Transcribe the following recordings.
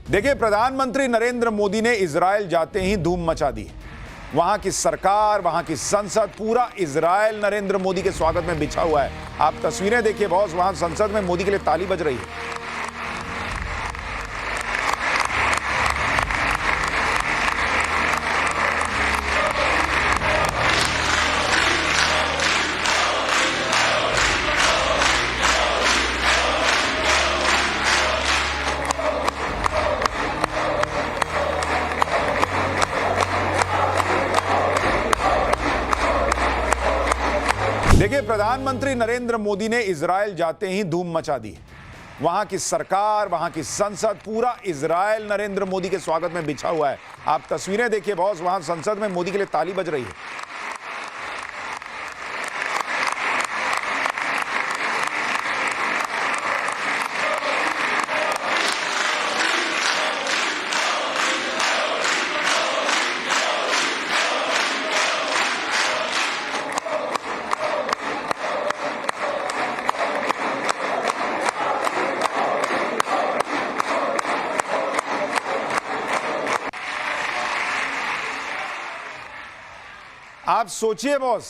देखिए, प्रधानमंत्री नरेंद्र मोदी ने इजरायल जाते ही धूम मचा दी। वहां की सरकार, वहां की संसद, पूरा इजरायल नरेंद्र मोदी के स्वागत में बिछा हुआ है। आप तस्वीरें देखिए बॉस, वहां संसद में मोदी के लिए ताली बज रही है। देखिए, प्रधानमंत्री नरेंद्र मोदी ने इजरायल जाते ही धूम मचा दी। वहां की सरकार, वहां की संसद, पूरा इजरायल नरेंद्र मोदी के स्वागत में बिछा हुआ है। आप तस्वीरें देखिए बॉस, वहां संसद में मोदी के लिए ताली बज रही है। आप सोचिए बॉस,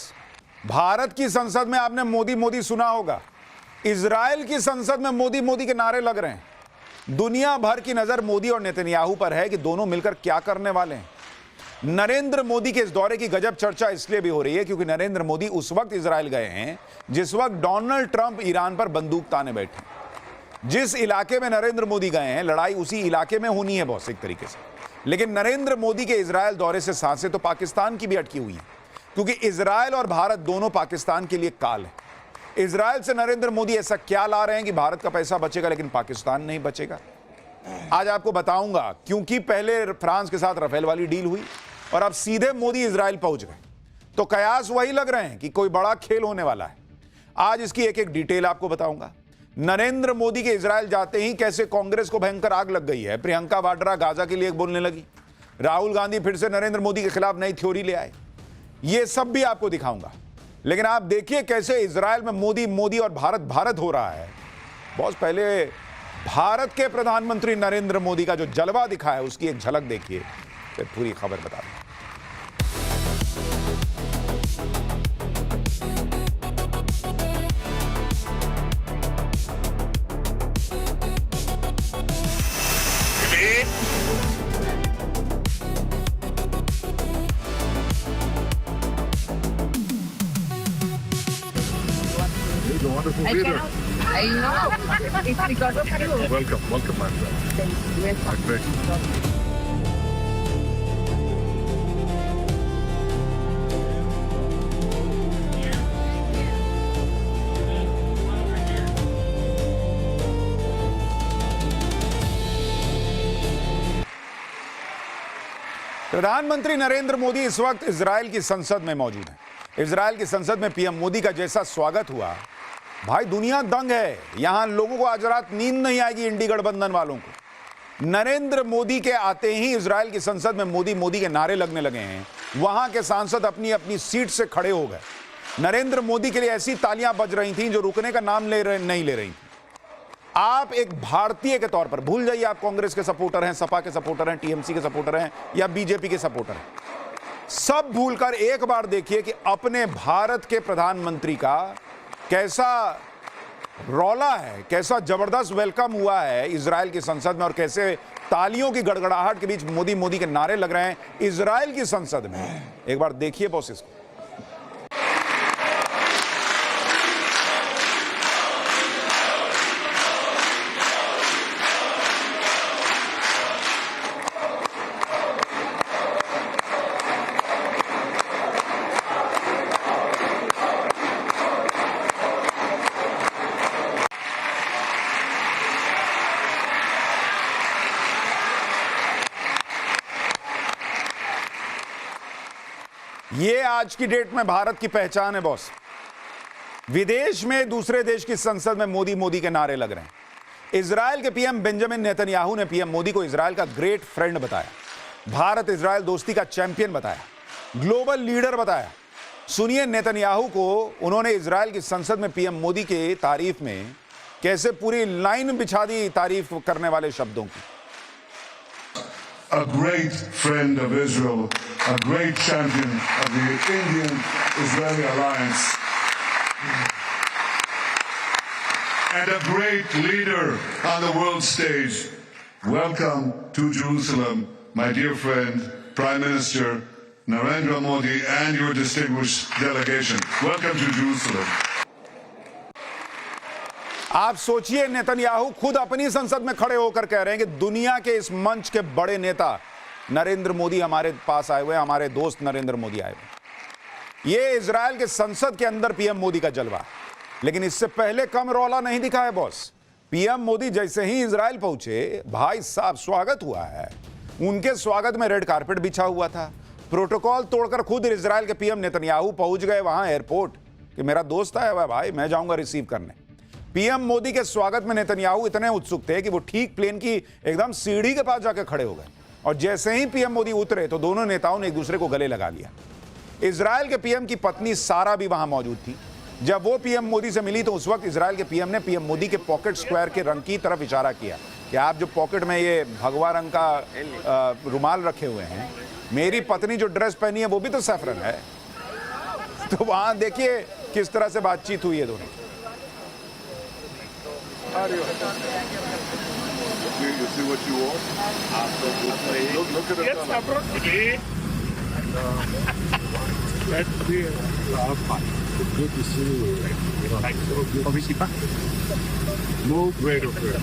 भारत की संसद में आपने मोदी मोदी सुना होगा, इजरायल की संसद में मोदी मोदी के नारे लग रहे हैं। दुनिया भर की नजर मोदी और नेतन्याहू पर है कि दोनों मिलकर क्या करने वाले हैं। नरेंद्र मोदी के इस दौरे की गजब चर्चा इसलिए भी हो रही है क्योंकि नरेंद्र मोदी उस वक्त इजरायल गए हैं जिस वक्त डोनाल्ड ट्रंप ईरान पर बंदूक ताने बैठे। जिस इलाके में नरेंद्र मोदी गए हैं, लड़ाई उसी इलाके में होनी है बॉस एक तरीके से। लेकिन नरेंद्र मोदी के इजरायल दौरे से सांसें तो पाकिस्तान की भी अटकी हुई हैं, क्योंकि इजरायल और भारत दोनों पाकिस्तान के लिए काल है। इजरायल से नरेंद्र मोदी ऐसा क्या ला रहे हैं कि भारत का पैसा बचेगा लेकिन पाकिस्तान नहीं बचेगा। आज आपको बताऊंगा, क्योंकि पहले फ्रांस के साथ राफेल वाली डील हुई और अब सीधे मोदी इजरायल पहुंच गए, तो कयास वही लग रहे हैं कि कोई बड़ा खेल होने वाला है। आज इसकी एक एक डिटेल आपको बताऊंगा। नरेंद्र मोदी के इजरायल जाते ही कैसे कांग्रेस को भयंकर आग लग गई है। प्रियंका वाड्रा गाजा के लिए बोलने लगी, राहुल गांधी फिर से नरेंद्र मोदी के खिलाफ नई थ्योरी ले आए। ये सब भी आपको दिखाऊंगा। लेकिन आप देखिए कैसे इजरायल में मोदी मोदी और भारत भारत हो रहा है। बॉस, पहले भारत के प्रधानमंत्री नरेंद्र मोदी का जो जलवा दिखा है उसकी एक झलक देखिए, फिर पूरी खबर बता दूं। He's a wonderful leader. I know. It's because of you. Welcome, welcome, my friend. Great. प्रधानमंत्री नरेंद्र मोदी इस वक्त इजरायल की संसद में मौजूद हैं। इजरायल की संसद में पीएम मोदी का जैसा स्वागत हुआ, भाई दुनिया दंग है। यहां लोगों को आज रात नींद नहीं आएगी, इंडी गठबंधन वालों को। नरेंद्र मोदी के आते ही इजरायल की संसद में मोदी मोदी के नारे लगने लगे हैं। वहां के सांसद अपनी अपनी सीट से खड़े हो गए। नरेंद्र मोदी के लिए ऐसी तालियां बज रही थीं जो रुकने का नाम नहीं ले रही थी। आप एक भारतीय के तौर पर भूल जाइए आप कांग्रेस के सपोर्टर हैं, सपा के सपोर्टर हैं, टीएमसी के सपोर्टर हैं या बीजेपी के सपोर्टर हैं, सब भूलकर एक बार देखिए कि अपने भारत के प्रधानमंत्री का कैसा रौला है, कैसा जबरदस्त वेलकम हुआ है इजरायल की संसद में और कैसे तालियों की गड़गड़ाहट के बीच मोदी मोदी के नारे लग रहे हैं इजरायल की संसद में। एक बार देखिए बॉस इसको। ये आज की डेट में भारत की पहचान है बॉस। विदेश में दूसरे देश की संसद में मोदी मोदी के नारे लग रहे हैं। इजरायल के पीएम बेंजामिन नेतन्याहू ने पीएम मोदी को इजरायल का ग्रेट फ्रेंड बताया, भारत इजरायल दोस्ती का चैंपियन बताया, ग्लोबल लीडर बताया। सुनिए नेतन्याहू को उन्होंने इजरायल की संसद में पीएम मोदी के तारीफ में कैसे पूरी लाइन बिछा दी तारीफ करने वाले शब्दों की। a great friend of Israel, a great champion of the Indian-Israeli alliance, and a great leader on the world stage. Welcome to Jerusalem, my dear friend, Prime Minister Narendra Modi, and your distinguished delegation. Welcome to Jerusalem. आप सोचिए, Netanyahu खुद अपनी संसद में खड़े होकर कह रहे हैं कि दुनिया के इस मंच के बड़े नेता नरेंद्र मोदी हमारे पास आए हुए हैं, हमारे दोस्त नरेंद्र मोदी आए हुए। ये इजराइल के संसद के अंदर पीएम मोदी का जलवा, लेकिन इससे पहले कम रौला नहीं दिखा है बॉस। पीएम मोदी जैसे ही इजराइल पहुंचे, भाई साहब स्वागत हुआ है। उनके स्वागत में रेड कारपेट बिछा हुआ था। प्रोटोकॉल तोड़कर खुद इजराइल के पीएम नेतन्याहू पहुंच गए वहां एयरपोर्ट कि मेरा दोस्त आया हुआ है भाई, मैं जाऊंगा रिसीव करने। पीएम मोदी के स्वागत में नेतन्याहू इतने उत्सुक थे कि वो ठीक प्लेन की एकदम सीढ़ी के पास जाकर खड़े हो गए, और जैसे ही पीएम मोदी उतरे तो दोनों नेताओं ने एक दूसरे को गले लगा लिया। इजराइल के पीएम की पत्नी सारा भी वहां मौजूद थी। जब वो पीएम मोदी से मिली तो उस वक्त इजराइल के पीएम ने पीएम मोदी के पॉकेट स्क्वायर के रंग की तरफ इशारा किया कि आप जो पॉकेट में ये भगवा रंग का रुमाल रखे हुए हैं, मेरी पत्नी जो ड्रेस पहनी है वो भी तो सैफरन है। तो वहां देखिए किस तरह से बातचीत हुई है दोनों। You see what you want? Look at it. Good to see you. No great affair.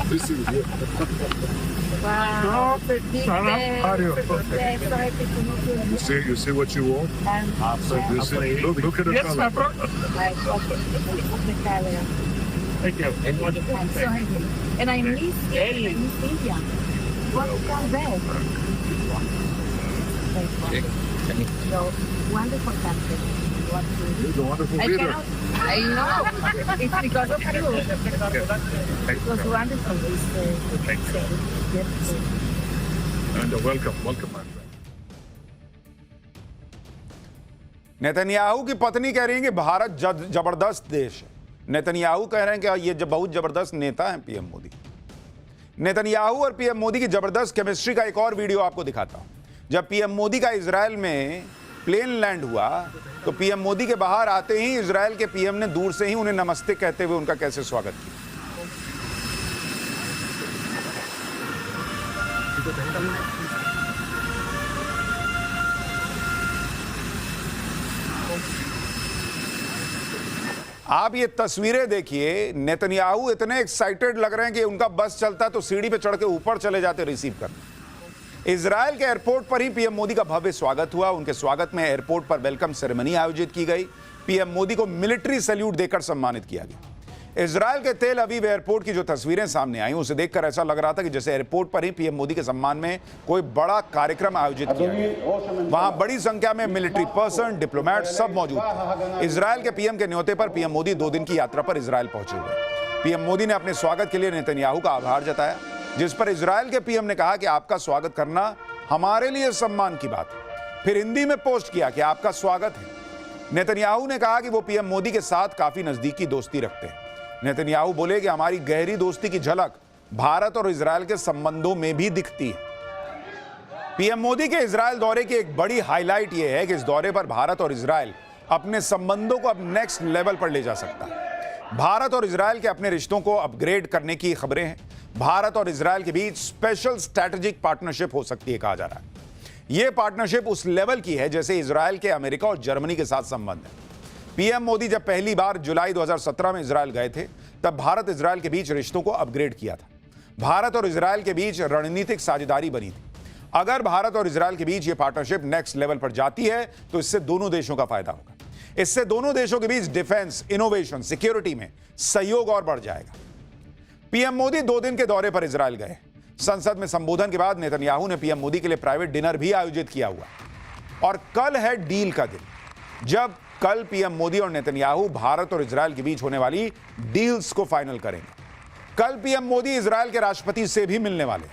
This is good. Wow, pretty You see what you want? You see, look at the color. Thank you. I'm so happy. And I miss India. Welcome back. So wonderful country. It's a wonderful I leader. cannot. I know. It's because of you. It was wonderful. And welcome, my friend. Netanyahu की पत्नी कह रही है कि भारत जबरदस्त देश है। Netanyahu कह रहे हैं कि ये बहुत जबरदस्त नेता हैं पीएम मोदी। नेतन्याहू और पीएम मोदी की जबरदस्त केमिस्ट्री का एक और वीडियो आपको दिखाता हूं। जब पीएम मोदी का इजराइल में प्लेन लैंड हुआ तो पीएम मोदी के बाहर आते ही इजराइल के पीएम ने दूर से ही उन्हें नमस्ते कहते हुए उनका कैसे स्वागत किया। आप ये तस्वीरें देखिए, नेतन्याहू इतने एक्साइटेड लग रहे हैं कि उनका बस चलता तो सीढ़ी पे चढ़ के ऊपर चले जाते रिसीव करने। इजराइल के एयरपोर्ट पर ही पीएम मोदी का भव्य स्वागत हुआ। उनके स्वागत में एयरपोर्ट पर वेलकम सेरेमनी आयोजित की गई। पीएम मोदी को मिलिट्री सैल्यूट देकर सम्मानित किया गया। इजराइल के तेल अवीव एयरपोर्ट की जो तस्वीरें सामने आई, उसे देखकर ऐसा लग रहा था कि जैसे एयरपोर्ट पर ही पीएम मोदी के सम्मान में कोई बड़ा कार्यक्रम आयोजित किया गया। वहां बड़ी संख्या में मिलिट्री पर्सन, डिप्लोमेट सब मौजूद थे। इजराइल के पीएम के न्योते पर पीएम मोदी 2 दिन की यात्रा पर इजराइल पहुंचे हुए। पीएम मोदी ने अपने स्वागत के लिए नेतन्याहू का आभार जताया, जिस पर इजराइल के पीएम ने कहा कि आपका स्वागत करना हमारे लिए सम्मान की बात है। फिर हिंदी में पोस्ट किया कि आपका स्वागत है। नेतन्याहू ने कहा कि वो पीएम मोदी के साथ काफी नजदीकी दोस्ती रखते हैं। नेतन्याहू बोले कि हमारी गहरी दोस्ती की झलक भारत और इजराइल के संबंधों में भी दिखती है। पीएम मोदी के इजराइल दौरे की एक बड़ी हाईलाइट यह है कि इस दौरे पर भारत और इजराइल अपने संबंधों को अब नेक्स्ट लेवल पर ले जा सकता है। भारत और इजराइल के अपने रिश्तों को अपग्रेड करने की खबरें हैं। भारत और इजराइल के बीच स्पेशल स्ट्रैटेजिक पार्टनरशिप हो सकती है, कहा जा रहा है। यह पार्टनरशिप उस लेवल की है जैसे इजराइल के अमेरिका और जर्मनी के साथ संबंध है। पीएम मोदी जब पहली बार जुलाई 2017 में इजराइल गए थे, तब भारत इजराइल के बीच रिश्तों को अपग्रेड किया था। भारत और इजराइल के बीच रणनीतिक साझेदारी बनी थी। अगर भारत और इजराइल के बीच यह पार्टनरशिप नेक्स्ट लेवल पर जाती है तो इससे दोनों देशों का फायदा होगा। इससे दोनों देशों के बीच डिफेंस, इनोवेशन, सिक्योरिटी में सहयोग और बढ़ जाएगा। पीएम मोदी 2 दिन के दौरे पर इजराइल गए। संसद में संबोधन के बाद नेतन्याहू ने पीएम मोदी के लिए प्राइवेट डिनर भी आयोजित किया हुआ। और कल है डील का दिन, जब कल पीएम मोदी और नेतन्याहू भारत और इजराइल के बीच होने वाली डील्स को फाइनल करेंगे। कल पीएम मोदी इजराइल के राष्ट्रपति से भी मिलने वाले।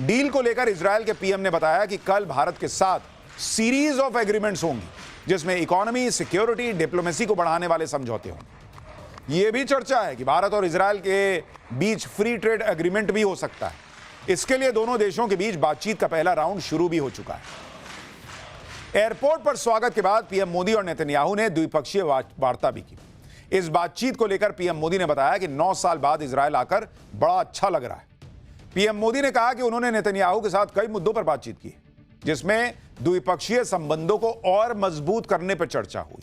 डील को लेकर इजराइल के पीएम ने बताया कि कल भारत के साथ सीरीज ऑफ एग्रीमेंट्स होंगी, जिसमें इकोनॉमी, सिक्योरिटी, डिप्लोमेसी को बढ़ाने वाले समझौते होंगे। यह भी चर्चा है कि भारत और इजराइल के बीच फ्री ट्रेड एग्रीमेंट भी हो सकता है। इसके लिए दोनों देशों के बीच बातचीत का पहला राउंड शुरू भी हो चुका है। एयरपोर्ट पर स्वागत के बाद पीएम मोदी और नेतन्याहू ने द्विपक्षीय वार्ता भी की। इस बातचीत को लेकर पीएम मोदी ने बताया कि 9 साल बाद इजरायल आकर बड़ा अच्छा लग रहा है। पीएम मोदी ने कहा कि उन्होंने नेतन्याहू के साथ कई मुद्दों पर बातचीत की, जिसमें द्विपक्षीय संबंधों को और मजबूत करने पर चर्चा हुई।